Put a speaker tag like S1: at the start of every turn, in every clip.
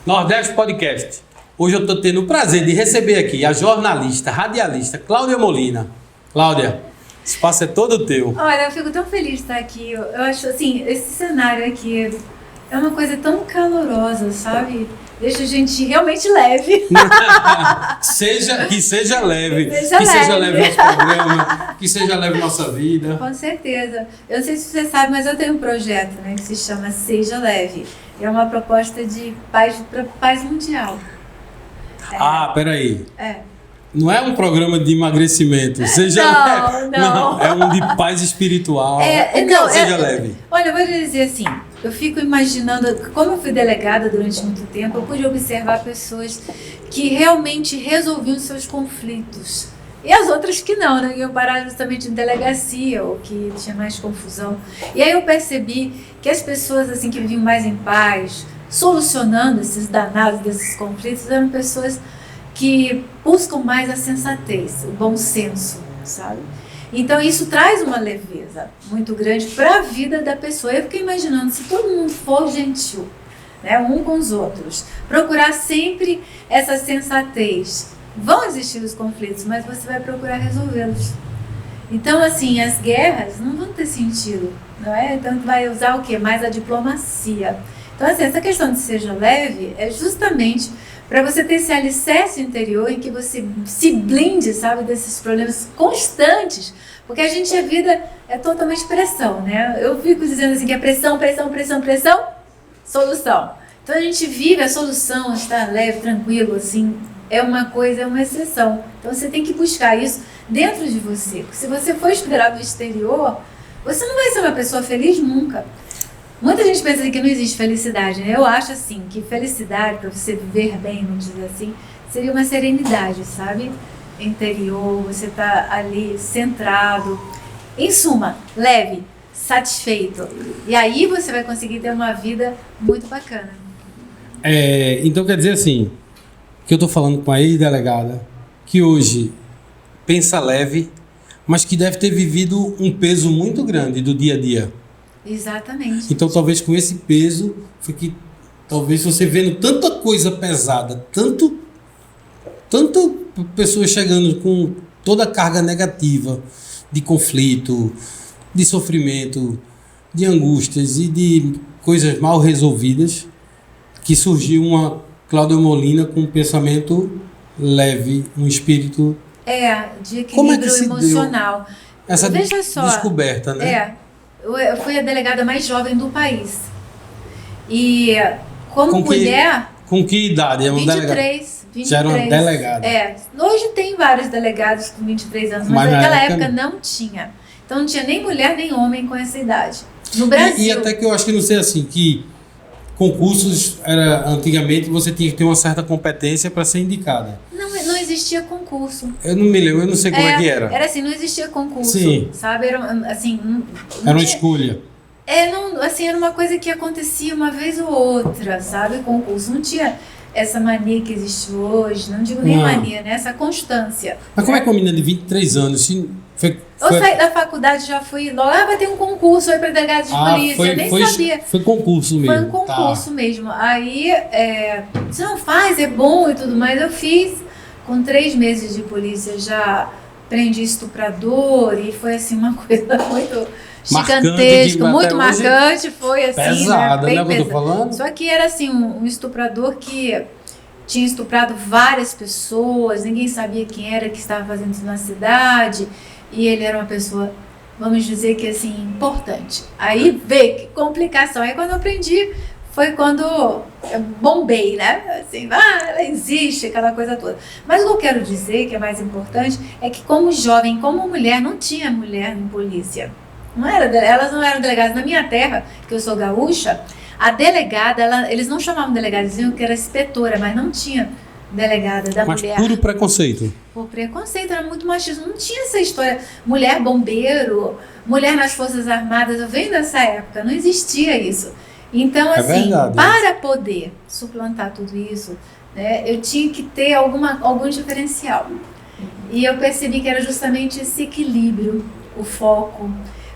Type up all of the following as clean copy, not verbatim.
S1: Nordeste Podcast. Hoje eu estou tendo o prazer de receber aqui a jornalista, radialista Cláudia Molina. Cláudia, o espaço é todo teu.
S2: Olha, eu fico tão feliz de estar aqui. Eu acho assim, esse cenário aqui é uma coisa tão calorosa, sabe? Deixa a gente realmente leve.
S1: Que seja leve.
S2: Que seja leve
S1: nosso programa, que seja leve nossa vida.
S2: Com certeza. Eu não sei se você sabe, mas eu tenho um projeto, né, que se chama Seja Leve. É uma proposta de paz para paz mundial.
S1: Peraí.
S2: É.
S1: Não é um programa de emagrecimento. Seja leve. Não, é um de paz espiritual. Seja leve.
S2: Olha, eu vou dizer assim, eu fico imaginando, como eu fui delegada durante muito tempo, eu pude observar pessoas que realmente resolviam seus conflitos. E as outras que não, né? Iam parar justamente em delegacia, ou que tinha mais confusão. E aí eu percebi que as pessoas assim que viviam mais em paz, solucionando esses danados desses conflitos, eram pessoas que buscam mais a sensatez, o bom senso, sabe? Então isso traz uma leveza muito grande para a vida da pessoa. Eu fiquei imaginando, se todo mundo for gentil, né, um com os outros, procurar sempre essa sensatez, vão existir os conflitos, mas você vai procurar resolvê-los. Então, assim, as guerras não vão ter sentido, não é? Então vai usar o quê? Mais a diplomacia. Então, assim, essa questão de seja leve é justamente para você ter esse alicerce interior em que você se blinde, sabe, desses problemas constantes, porque a vida é totalmente pressão, né? Eu fico dizendo assim que é pressão, solução. Então a gente vive a solução, estar leve, tranquilo, assim, é uma coisa, é uma exceção. Então você tem que buscar isso dentro de você, porque se você for esperar do exterior, você não vai ser uma pessoa feliz nunca. Muita gente pensa que não existe felicidade, né? Eu acho assim, que felicidade, para você viver bem, vamos dizer assim, seria uma serenidade, sabe? Interior, você tá ali centrado, em suma, leve, satisfeito. E aí você vai conseguir ter uma vida muito bacana.
S1: Então quer dizer assim, que eu tô falando com a ex-delegada, que hoje pensa leve, mas que deve ter vivido um peso muito grande do dia a dia.
S2: Exatamente.
S1: Então talvez com esse peso foi que talvez você vendo tanta coisa pesada, tanto pessoas chegando com toda a carga negativa de conflito, de sofrimento, de angústias e de coisas mal resolvidas, que surgiu uma Cláudia Molina com um pensamento leve, um espírito
S2: de equilíbrio emocional.
S1: Essa
S2: Veja só,
S1: descoberta, né?
S2: Eu fui a delegada mais jovem do país. E como mulher...
S1: Com que idade?
S2: 23.
S1: Já era uma delegada.
S2: Hoje tem vários delegados com 23 anos, mas naquela época não tinha. Então não tinha nem mulher nem homem com essa idade. No Brasil.
S1: E até que eu acho que não sei assim, que concursos, antigamente você tinha que ter uma certa competência para ser indicada.
S2: Não existia concurso.
S1: Eu não me lembro, eu não sei como é que era.
S2: Era assim, não existia concurso.
S1: Sim.
S2: Sabe? Era assim.
S1: Era uma escolha.
S2: Era uma coisa que acontecia uma vez ou outra, sabe? Concurso. Não tinha essa mania que existe hoje, não digo nem mania, né? Essa constância.
S1: Mas como é que uma menina de 23 anos...
S2: Eu saí da faculdade, já fui logo, vai ter um concurso aí para delegado de polícia, eu nem sabia.
S1: Foi concurso mesmo.
S2: Foi um concurso mesmo. Aí, você não faz, é bom e tudo mais. Eu fiz, com 3 meses de polícia, já prendi estuprador e foi assim uma coisa muito gigantesca, muito marcante, foi assim,
S1: pesada,
S2: né?
S1: Bem pesada. Eu tô falando?
S2: Só que era assim, um estuprador que tinha estuprado várias pessoas, ninguém sabia quem era que estava fazendo isso na cidade. E ele era uma pessoa, vamos dizer que assim, importante. Aí veio que complicação. Aí quando eu aprendi, foi quando eu bombei, né? Assim, ela existe, aquela coisa toda. Mas o que eu quero dizer, que é mais importante, é que como jovem, como mulher, não tinha mulher em polícia. Elas não eram delegadas. Na minha terra, que eu sou gaúcha, a delegada, eles não chamavam delegada, diziam que era inspetora, mas não tinha delegada da mulher.
S1: Mas puro preconceito.
S2: Por preconceito, era muito machismo. Não tinha essa história, mulher bombeiro, mulher nas Forças Armadas. Eu venho dessa época, não existia isso. Então, assim,
S1: verdade,
S2: para poder suplantar tudo isso, né, eu tinha que ter algum diferencial. E eu percebi que era justamente esse equilíbrio, o foco.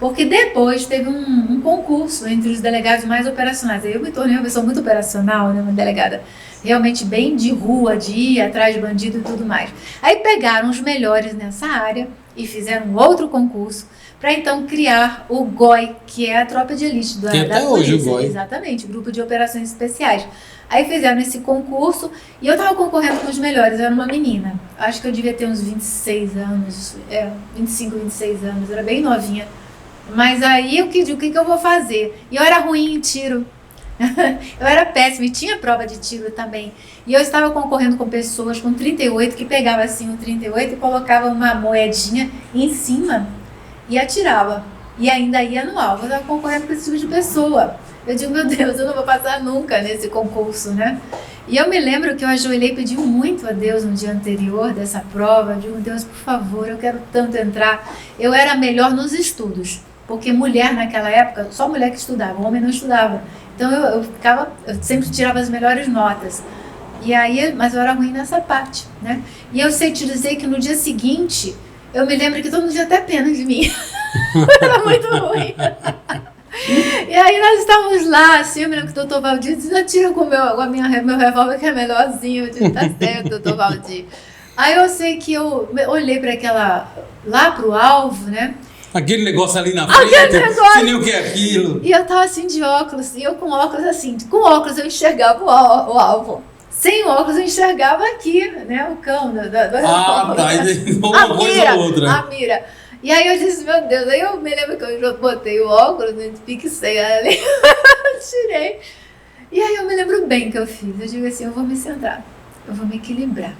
S2: Porque depois teve um concurso entre os delegados mais operacionais. Aí eu me tornei uma pessoa muito operacional, né? Uma delegada realmente bem de rua, de ir atrás de bandido e tudo mais. Aí pegaram os melhores nessa área e fizeram um outro concurso para então criar o GOI, que é a tropa de elite da
S1: Tem até
S2: polícia.
S1: hoje o GOI.
S2: Exatamente, Grupo de Operações Especiais. Aí fizeram esse concurso e eu estava concorrendo com os melhores, eu era uma menina. Acho que eu devia ter uns 26 anos, 25, 26 anos, eu era bem novinha. Mas aí o que eu vou fazer? E eu era ruim em tiro. Eu era péssima e tinha prova de tiro também. E eu estava concorrendo com pessoas com 38 que pegavam assim o 38 e colocava uma moedinha em cima e atirava. E ainda ia no alvo. Eu estava concorrendo com esse tipo de pessoa. Eu digo, meu Deus, eu não vou passar nunca nesse concurso, né? E eu me lembro que eu ajoelhei e pedi muito a Deus no dia anterior dessa prova. Eu digo, Deus, por favor, eu quero tanto entrar. Eu era melhor nos estudos, porque mulher naquela época, só mulher que estudava, homem não estudava. Então eu sempre tirava as melhores notas. E aí, mas eu era ruim nessa parte, né? E eu sei te dizer que no dia seguinte, eu me lembro que todo mundo tinha até pena de mim. Era muito ruim. E aí nós estávamos lá, assim, eu me lembro que o doutor Valdir disse, atira com meu revólver que é melhorzinho. Eu disse, tá certo, doutor Valdir. Aí eu sei que eu olhei para lá pro alvo, né?
S1: Aquele negócio ali na frente, sem nem o que é aquilo.
S2: E eu tava assim de óculos, e eu com óculos assim, com óculos eu enxergava o alvo. Sem óculos eu enxergava aqui, né, o cão do
S1: tá, uma coisa ou outra.
S2: A mira. E aí eu disse, meu Deus, aí eu me lembro que eu botei o óculos, né, fixei ali, tirei. E aí eu me lembro bem que eu fiz, eu digo assim, eu vou me centrar, eu vou me equilibrar,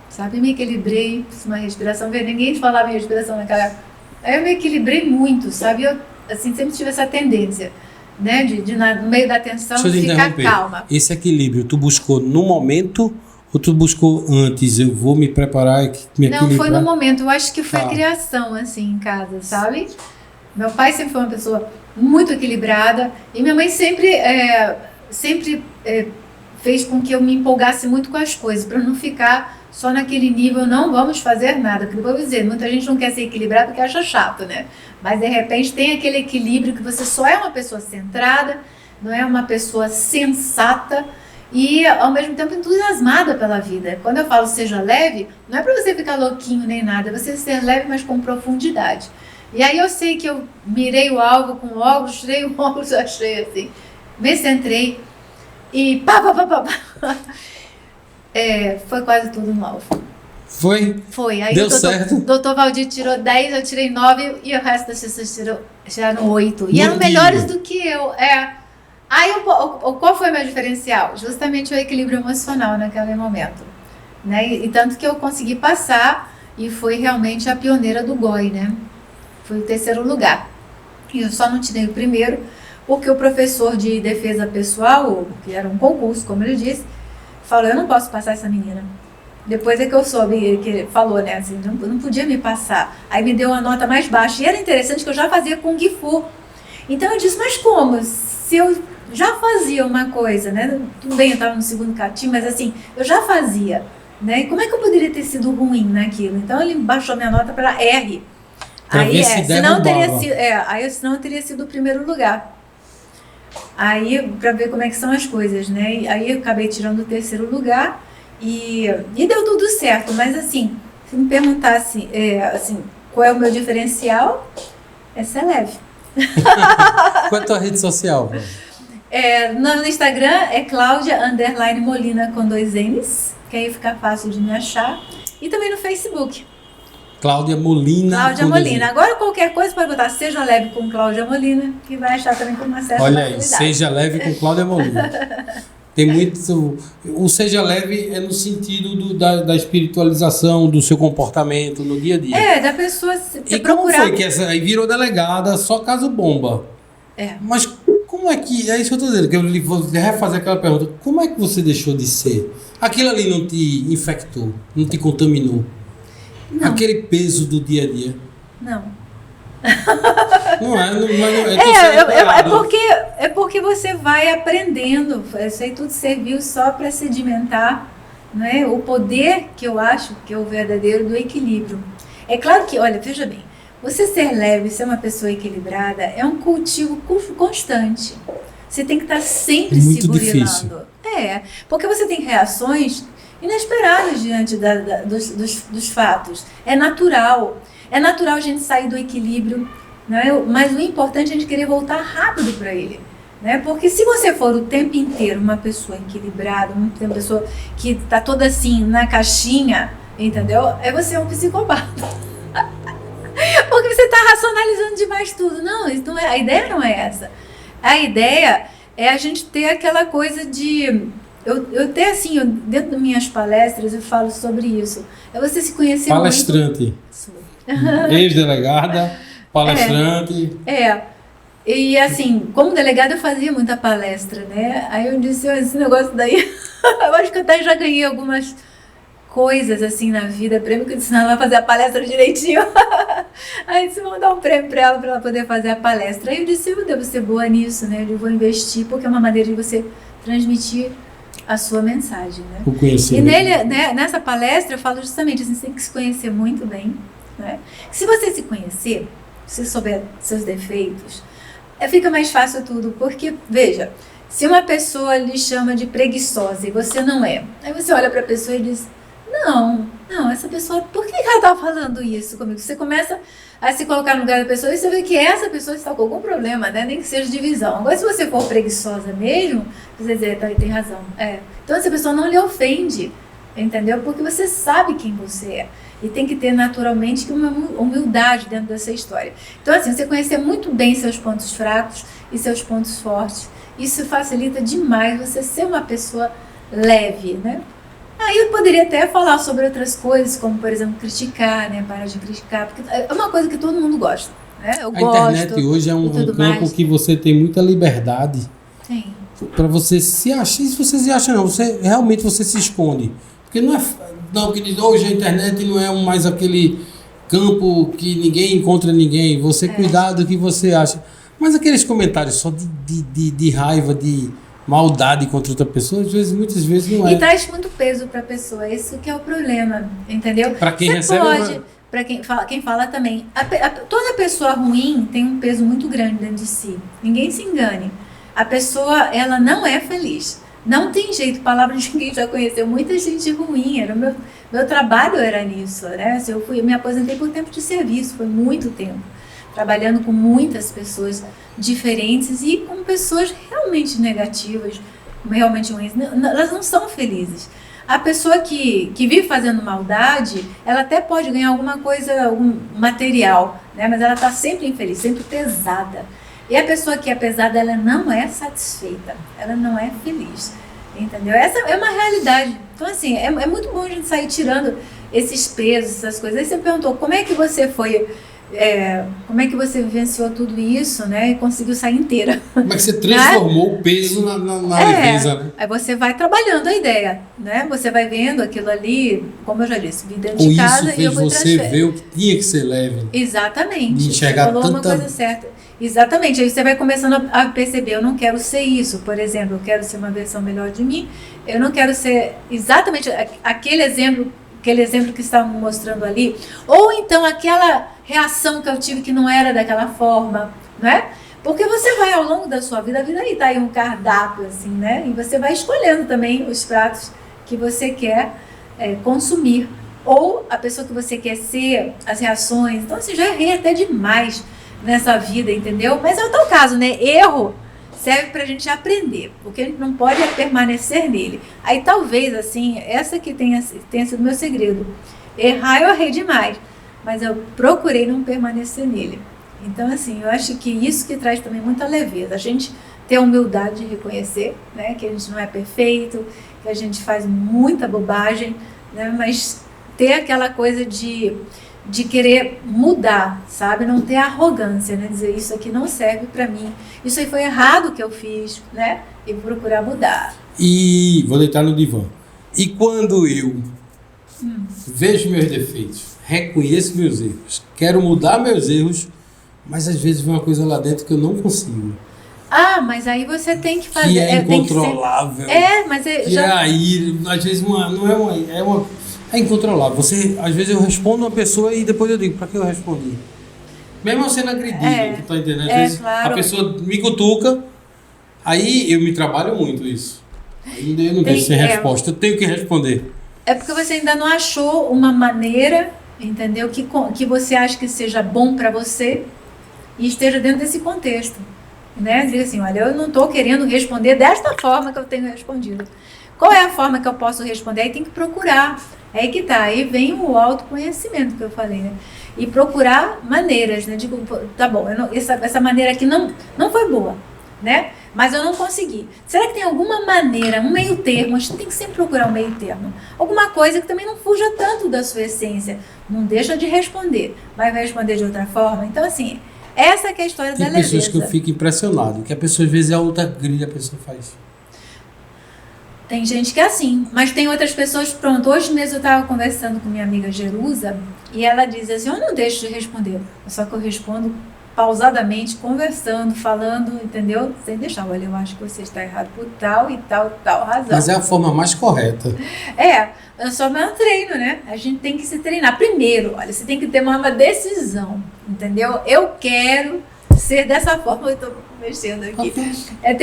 S2: sabe, me equilibrei, fiz uma respiração, ninguém falava em respiração naquela época. Aí eu me equilibrei muito, sabe? Eu, assim, sempre tive essa tendência, né? No meio da tensão, ficar calma.
S1: Esse equilíbrio, tu buscou no momento ou tu buscou antes? Eu vou me preparar e me equilibrar?
S2: Não, foi no momento. Eu acho que foi a criação, assim, em casa, sabe? Meu pai sempre foi uma pessoa muito equilibrada e minha mãe sempre fez com que eu me empolgasse muito com as coisas, para não ficar só naquele nível, não vamos fazer nada. Porque eu vou dizer, muita gente não quer ser equilibrado porque acha chato, né? Mas de repente tem aquele equilíbrio que você só é uma pessoa centrada, não é uma pessoa sensata e ao mesmo tempo entusiasmada pela vida. Quando eu falo seja leve, não é para você ficar louquinho nem nada, é você ser leve, mas com profundidade. E aí eu sei que eu mirei o alvo com o óculos, tirei o óculos, achei assim, me centrei e pá. Foi quase tudo no alvo.
S1: Foi?
S2: Foi. Aí
S1: deu
S2: o
S1: certo.
S2: doutor Valdir tirou 10, eu tirei 9 e o resto das pessoas tiraram 8. E eram melhores do que eu. Aí qual foi o meu diferencial? Justamente o equilíbrio emocional naquele momento. Né? E tanto que eu consegui passar e fui realmente a pioneira do GOI, né? Fui o 3º lugar. E eu só não tirei o 1º porque o professor de defesa pessoal, que era um concurso, como ele disse, falou, eu não posso passar essa menina. Depois é que eu soube, que ele falou, né, assim, não podia me passar. Aí me deu uma nota mais baixa. E era interessante que eu já fazia Kung Fu. Então eu disse, mas como? Se eu já fazia uma coisa, né? Tudo bem, eu estava no 2º catim, mas assim, eu já fazia. Né? E como é que eu poderia ter sido ruim naquilo? Então ele baixou minha nota para R. Aí senão eu teria sido o 1º lugar. Aí, para ver como é que são as coisas, né? Aí eu acabei tirando o 3º lugar e deu tudo certo. Mas assim, se me perguntasse assim, qual é o meu diferencial, é ser leve.
S1: Qual é a tua rede social?
S2: No Instagram é Cláudia_Molina com 2 N's, que aí fica fácil de me achar. E também no Facebook.
S1: Cláudia Molina.
S2: Cláudia Molina. Agora qualquer coisa pode botar Seja Leve com Cláudia Molina, que vai achar também com uma certa facilidade.
S1: Olha aí, Seja Leve com Cláudia Molina. Tem muito... O Seja Leve é no sentido da espiritualização do seu comportamento no dia a dia.
S2: Da pessoa se
S1: e
S2: procurar...
S1: como foi que essa aí virou delegada só caso bomba? Mas como é que... É isso que eu estou dizendo, que eu vou refazer aquela pergunta. Como é que você deixou de ser? Aquilo ali não te infectou, não te contaminou? Não. Aquele peso do dia a dia.
S2: Não.
S1: Não
S2: é porque você vai aprendendo. Isso aí tudo serviu só para sedimentar, né? O poder que eu acho que é o verdadeiro do equilíbrio. É claro que, olha, veja bem, Você ser leve, ser uma pessoa equilibrada, é um cultivo constante. Você tem que estar sempre se
S1: Muito difícil.
S2: burilando. Porque você tem reações inesperadas diante dos fatos. É natural. É natural a gente sair do equilíbrio, né? Mas o importante é a gente querer voltar rápido para ele. Né? Porque se você for o tempo inteiro uma pessoa equilibrada, uma pessoa que está toda assim na caixinha, entendeu? Você é um psicopata. Porque você está racionalizando demais tudo. Não, isso não é, a ideia não é essa. A ideia é a gente ter aquela coisa de... Eu até assim, dentro das minhas palestras, eu falo sobre isso. É você se conhecer
S1: palestrante.
S2: Muito.
S1: Ex-delegada, palestrante.
S2: E assim, como delegada eu fazia muita palestra, né? Aí eu disse, esse negócio daí... eu acho que eu até já ganhei algumas coisas assim na vida, prêmio que eu disse, não, ela vai fazer a palestra direitinho. Aí disse, vamos dar um prêmio para ela poder fazer a palestra. Aí eu disse, eu devo ser boa nisso, né? Eu vou investir, porque é uma maneira de você transmitir a sua mensagem, né?
S1: O conhecimento.
S2: E nele, né, nessa palestra eu falo justamente assim, você tem que se conhecer muito bem, né? Se você se conhecer, se souber seus defeitos, fica mais fácil tudo, porque, veja, se uma pessoa lhe chama de preguiçosa e você não é, aí você olha para a pessoa e diz, não, essa pessoa, por que ela está falando isso comigo? Você começa a se colocar no lugar da pessoa e você vê que essa pessoa está com algum problema, né? Nem que seja de visão. Agora, se você for preguiçosa mesmo, você dizer, tem razão. Então, essa pessoa não lhe ofende, entendeu? Porque você sabe quem você é. E tem que ter naturalmente uma humildade dentro dessa história. Então, assim, você conhecer muito bem seus pontos fracos e seus pontos fortes, isso facilita demais você ser uma pessoa leve, né? Aí eu poderia até falar sobre outras coisas, como, por exemplo, criticar, né? Parar de criticar, porque é uma coisa que todo mundo gosta, né? Eu gosto.
S1: A internet hoje é um campo que você tem muita liberdade.
S2: Tem.
S1: Para você se achar, se você se acha não, realmente você se esconde. Porque não é... Não, que hoje a internet não é mais aquele campo que ninguém encontra ninguém. Você cuidar do que você acha. Mas aqueles comentários só de raiva, de maldade contra outra pessoa, muitas vezes não é.
S2: E traz muito peso para a pessoa. Isso que é o problema, entendeu?
S1: Para quem
S2: você
S1: recebe...
S2: pode, para quem fala também. Toda pessoa ruim tem um peso muito grande dentro de si. Ninguém se engane. A pessoa, ela não é feliz. Não tem jeito, palavra de quem já conheceu muita gente ruim, era meu trabalho era nisso, né? Eu me aposentei por tempo de serviço, foi muito tempo, trabalhando com muitas pessoas diferentes e com pessoas realmente negativas, realmente ruins, elas não são felizes. A pessoa que vive fazendo maldade, ela até pode ganhar alguma coisa, algum material, né? Mas ela está sempre infeliz, sempre pesada. E a pessoa que é pesada, ela não é satisfeita, ela não é feliz, entendeu? Essa é uma realidade. Então, assim, é muito bom a gente sair tirando esses pesos, essas coisas. Aí você perguntou, como é que você foi, como é que você vivenciou tudo isso, né? E conseguiu sair inteira.
S1: Como é que você transformou o peso na leveza, né?
S2: Aí você vai trabalhando a ideia, né? Você vai vendo aquilo ali, como eu já disse, vim dentro
S1: Com
S2: de casa
S1: isso
S2: e eu
S1: fez
S2: vou
S1: você ver o que tinha que ser leve.
S2: Exatamente.
S1: De enxergar
S2: você falou
S1: tanta...
S2: uma coisa certa. Exatamente, aí você vai começando a perceber, eu não quero ser isso, por exemplo, eu quero ser uma versão melhor de mim, eu não quero ser exatamente aquele exemplo que estavam mostrando ali, ou então aquela reação que eu tive que não era daquela forma, não é? Porque você vai ao longo da sua vida, a vida aí tá aí um cardápio assim, né? E você vai escolhendo também os pratos que você quer consumir, ou a pessoa que você quer ser, as reações, então assim, já errei até demais nessa vida, entendeu? Mas é o tal caso, né? Erro serve pra gente aprender, porque a gente não pode permanecer nele. Aí talvez, assim, essa que tenha sido meu segredo. Errar eu errei demais, mas eu procurei não permanecer nele. Então, assim, eu acho que isso que traz também muita leveza. A gente ter a humildade de reconhecer, né? Que a gente não é perfeito, que a gente faz muita bobagem, né? Mas ter aquela coisa de querer mudar, sabe? Não ter arrogância, né? Dizer, isso aqui não serve para mim. Isso aí foi errado que eu fiz, né? E procurar mudar.
S1: E vou deitar no divã. E quando eu vejo meus defeitos, reconheço meus erros, quero mudar meus erros, mas às vezes vem uma coisa lá dentro que eu não consigo.
S2: Ah, mas aí você tem que fazer...
S1: Que é incontrolável.
S2: Mas
S1: aí, às vezes, é incontrolável. Às vezes eu respondo uma pessoa e depois eu digo, para que eu respondi? Mesmo você não acredita, tá entendendo? Às vezes
S2: claro.
S1: a pessoa me cutuca, aí eu me trabalho muito isso. Aí eu não deixo sem resposta, eu tenho que responder.
S2: É porque você ainda não achou uma maneira, entendeu? Que você acha que seja bom para você e esteja dentro desse contexto. Né? Diga assim, olha, eu não estou querendo responder desta forma que eu tenho respondido. Qual é a forma que eu posso responder? Aí tem que procurar. É aí que tá. Aí vem o autoconhecimento que eu falei, né? E procurar maneiras, né? Digo, tá bom, essa maneira aqui não foi boa, né? Mas eu não consegui. Será que tem alguma maneira, um meio termo? A gente tem que sempre procurar um meio termo. Alguma coisa que também não fuja tanto da sua essência. Não deixa de responder, mas vai responder de outra forma. Então, assim, essa que é a história da leveza.
S1: Tem pessoas que eu fico impressionado, que a pessoa às vezes é outra grilha a pessoa faz.
S2: Tem gente que é assim, mas tem outras pessoas, pronto, hoje mesmo eu estava conversando com minha amiga Jerusa e ela diz assim, eu não deixo de responder, só que eu respondo pausadamente, conversando, falando, entendeu? Sem deixar, olha, eu acho que você está errado por tal e tal razão.
S1: Mas é a forma mais correta.
S2: É só meu treino, né? A gente tem que se treinar. Primeiro, olha, você tem que ter uma decisão, entendeu? Eu quero ser dessa forma, eu estou mexendo aqui.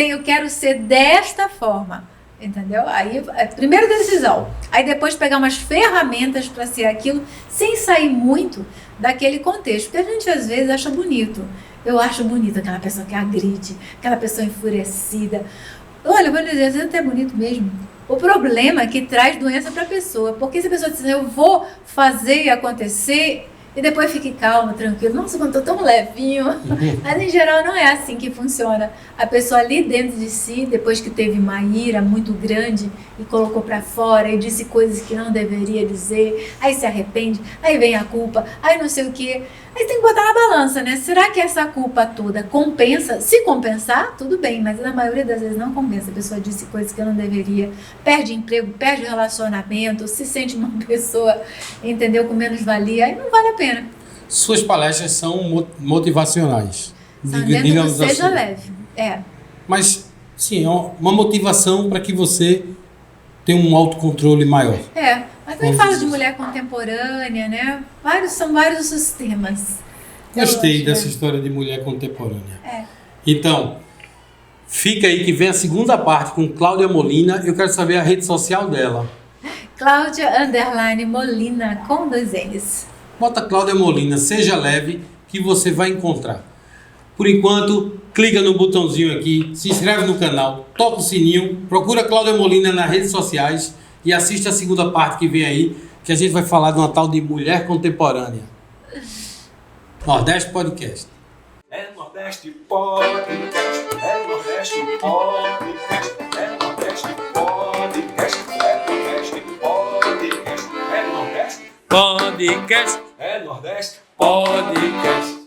S2: Eu quero ser desta forma. Entendeu? Aí, primeiro decisão. Aí depois pegar umas ferramentas para ser aquilo, sem sair muito daquele contexto. Porque a gente às vezes acha bonito. Eu acho bonito aquela pessoa que agride, aquela pessoa enfurecida. Olha, eu vou dizer, às vezes até é bonito mesmo. O problema é que traz doença para a pessoa. Porque se a pessoa diz, eu vou fazer acontecer, e depois fique calmo, tranquilo. Nossa, quando estou tão levinho. Mas em geral não é assim que funciona. A pessoa ali dentro de si, depois que teve uma ira muito grande e colocou para fora e disse coisas que não deveria dizer, aí se arrepende, aí vem a culpa, aí não sei o quê. Aí tem que botar na balança, né? Será que essa culpa toda compensa? Se compensar, tudo bem, mas na maioria das vezes não compensa. A pessoa disse coisas que não deveria, perde emprego, perde relacionamento, se sente uma pessoa, entendeu, com menos valia, aí não vale a pena.
S1: Suas palestras são motivacionais.
S2: Digamos assim. Seja leve.
S1: Mas, sim, é uma motivação para que você tenha um autocontrole maior.
S2: Mas também fala de mulher contemporânea, né? São vários os temas.
S1: Gostei dessa história de mulher contemporânea. Então, fica aí que vem a segunda parte com Cláudia Molina. Eu quero saber a rede social dela.
S2: Cláudia_Molina, com 2 N's.
S1: Bota Cláudia Molina, seja leve, que você vai encontrar. Por enquanto, clica no botãozinho aqui, se inscreve no canal, toca o sininho, procura Cláudia Molina nas redes sociais e assiste a segunda parte que vem aí, que a gente vai falar de uma tal de mulher contemporânea. Nordeste Podcast.
S3: É Nordeste Podcast, é Nordeste Podcast, é Nordeste Podcast, é Nordeste Podcast, é Nordeste Podcast, é Nordeste Podcast.